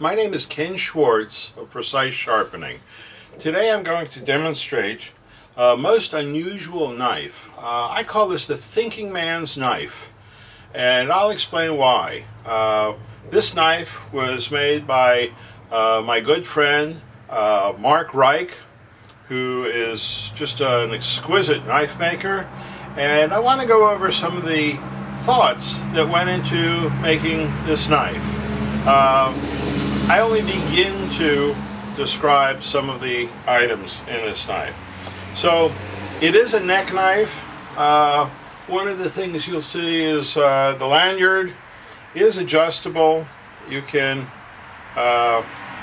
My name is Ken Schwartz of Precise Sharpening. Today I'm going to demonstrate a most unusual knife. I call this the thinking man's knife, and I'll explain why. This knife was made by my good friend Reich, who is just an exquisite knife maker, and I want to go over some of the thoughts that went into making this knife. I only begin to describe some of the items in this knife. So it is a neck knife. One of the things you'll see is the lanyard is adjustable. You can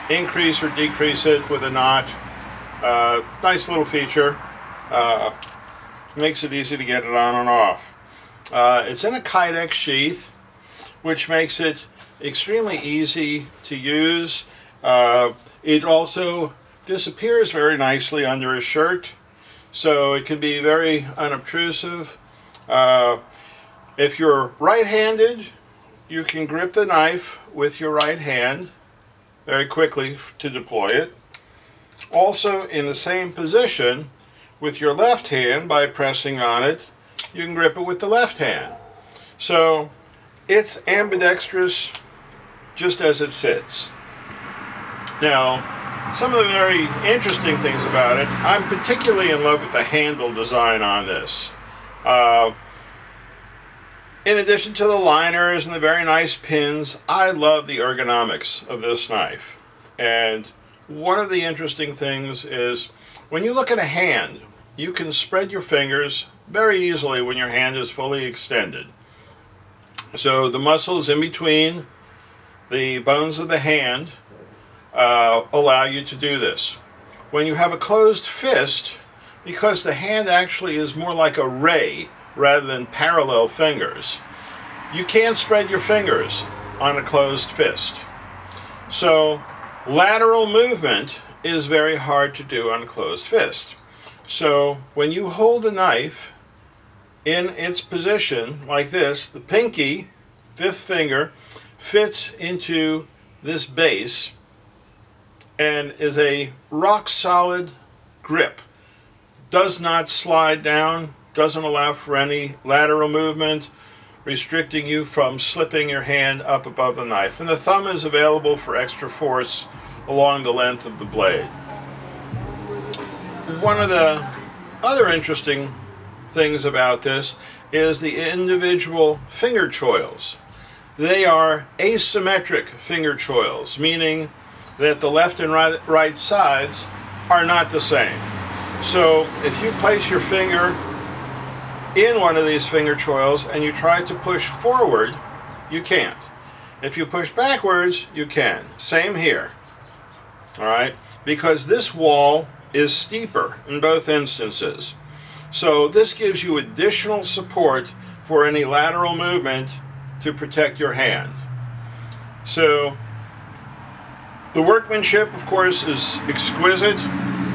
increase or decrease it with a knot. Nice little feature. Makes it easy to get it on and off. It's in a Kydex sheath, which makes it extremely easy to use. It also disappears very nicely under a shirt, so it can be very unobtrusive. If you're right-handed, you can grip the knife with your right hand very quickly to deploy it. Also, in the same position with your left hand, by pressing on it, you can grip it with the left hand. So it's ambidextrous just as it sits. Now, some of the very interesting things about it, I'm particularly in love with the handle design on this. In addition to the liners and the very nice pins, I love the ergonomics of this knife. And one of the interesting things is when you look at a hand, you can spread your fingers very easily when your hand is fully extended. So the muscles in between the bones of the hand allow you to do this. When you have a closed fist, because the hand actually is more like a ray rather than parallel fingers, you can't spread your fingers on a closed fist. So lateral movement is very hard to do on a closed fist. So when you hold a knife in its position like this, the pinky, fifth finger, fits into this base and is a rock-solid grip. Does not slide down, doesn't allow for any lateral movement, restricting you from slipping your hand up above the knife. And the thumb is available for extra force along the length of the blade. One of the other interesting things about this is the individual finger choils. They are asymmetric finger choils, meaning that the left and right sides are not the same. So if you place your finger in one of these finger choils and you try to push forward, you can't. If you push backwards, you can. Same here. All right? Because this wall is steeper in both instances. So this gives you additional support for any lateral movement to protect your hand. So the workmanship, of course, is exquisite,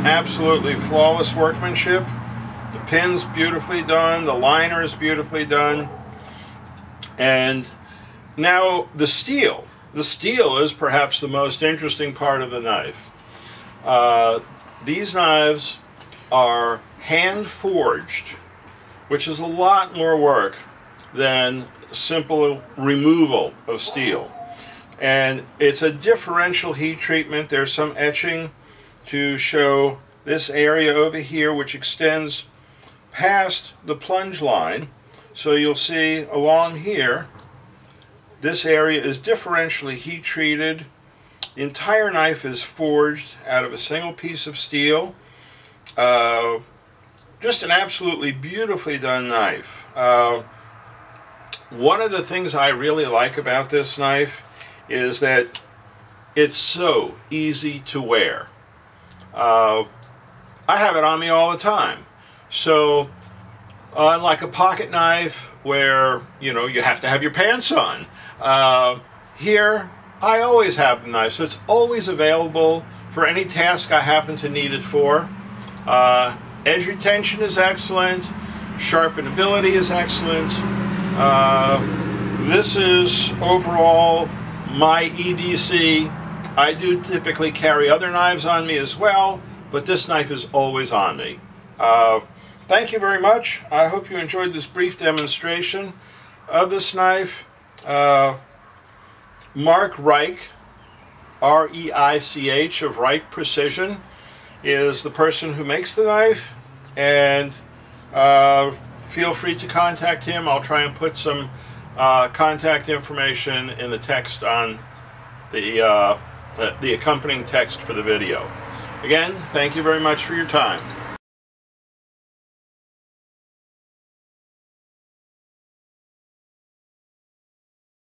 absolutely flawless workmanship. The pin's beautifully done, the liner is beautifully done, and now the steel. The steel is perhaps the most interesting part of the knife. These knives are hand forged, which is a lot more work than simple removal of steel. And it's a differential heat treatment. There's some etching to show this area over here, which extends past the plunge line. So you'll see along here, this area is differentially heat treated. The entire knife is forged out of a single piece of steel. Just an absolutely beautifully done knife. One of the things I really like about this knife is that it's so easy to wear. I have it on me all the time. So unlike a pocket knife where you have to have your pants on, here I always have the knife, so it's always available for any task I happen to need it for. Edge retention is excellent, sharpenability is excellent. This is overall my EDC I do typically carry other knives on me as well, but this knife is always on me. Thank you very much. I hope you enjoyed this brief demonstration of this knife. Mark Reich, R-E-I-C-H, of Reich Precision, is the person who makes the knife, and feel free to contact him. I'll try and put some contact information in the text on the accompanying text for the video. Again, thank you very much for your time.